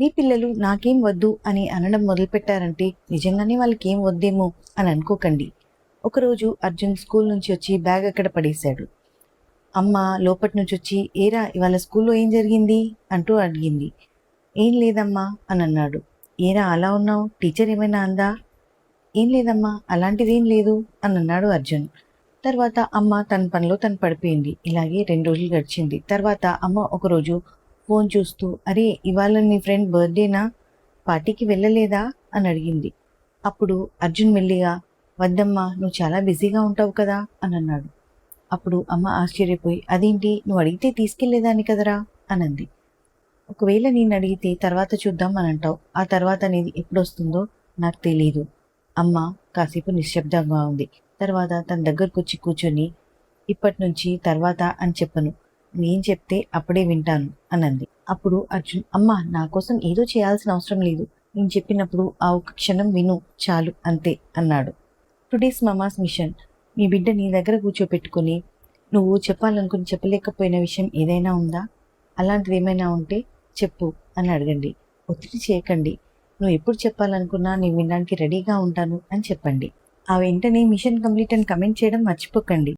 మీ పిల్లలు నాకేం వద్దు అని అనడం మొదలుపెట్టారంటే నిజంగానే వాళ్ళకేం వద్దేమో అని అనుకోకండి. ఒకరోజు అర్జున్ స్కూల్ నుంచి వచ్చి బ్యాగ్ అక్కడ పడేశాడు. అమ్మ లోపటి నుంచి వచ్చి, ఏరా ఇవాళ స్కూల్లో ఏం జరిగింది అంటూ అడిగింది. ఏం లేదమ్మా అని అన్నాడు. ఏరా అలా ఉన్నావు, టీచర్ ఏమైనా అందా? ఏం లేదమ్మా, అలాంటిదేం లేదు అని అన్నాడు అర్జున్. తర్వాత అమ్మ తన పనిలో తను పడిపోయింది. ఇలాగే 2 రోజులు గడిచింది. తర్వాత అమ్మ ఒకరోజు ఫోన్ చూస్తూ, అరే ఇవాళ నీ ఫ్రెండ్ బర్త్డేనా, పార్టీకి వెళ్ళలేదా అని అడిగింది. అప్పుడు అర్జున్ మెల్లిగా, వద్దమ్మా నువ్వు చాలా బిజీగా ఉంటావు కదా అని అన్నాడు. అప్పుడు అమ్మ ఆశ్చర్యపోయి, అదేంటి నువ్వు అడిగితే తీసుకెళ్లేదాన్ని కదరా అని అంది. ఒకవేళ నేను అడిగితే తర్వాత చూద్దాం అని అంటావు, ఆ తర్వాత అనేది ఎప్పుడొస్తుందో నాకు తెలీదు. అమ్మ కాసేపు నిశ్శబ్దంగా ఉంది. తర్వాత తన దగ్గరకు వచ్చి కూర్చొని, ఇప్పటి నుంచి తర్వాత అని చెప్పను, నేను చెప్తే అప్పుడే వింటాను అనంది. అప్పుడు అర్జున్, అమ్మ నా కోసం ఏదో చేయాల్సిన అవసరం లేదు, నేను చెప్పినప్పుడు ఆ ఒక్క క్షణం విను చాలు అంతే అన్నాడు. Today's Mama's machine. మీ బిడ్డ నీ దగ్గర కూర్చోపెట్టుకుని నువ్వు చెప్పాలనుకుని చెప్పలేకపోయిన విషయం ఏదైనా ఉందా, అలాంటిది ఏమైనా ఉంటే చెప్పు అని అడగండి. ఒత్తిడి చేయకండి. నువ్వు ఎప్పుడు చెప్పాలనుకున్నా నేను వినడానికి రెడీగా ఉంటాను అని చెప్పండి. ఆ వెంటనే మిషన్ కంప్లీట్ అని కమెంట్ చేయడం మర్చిపోకండి.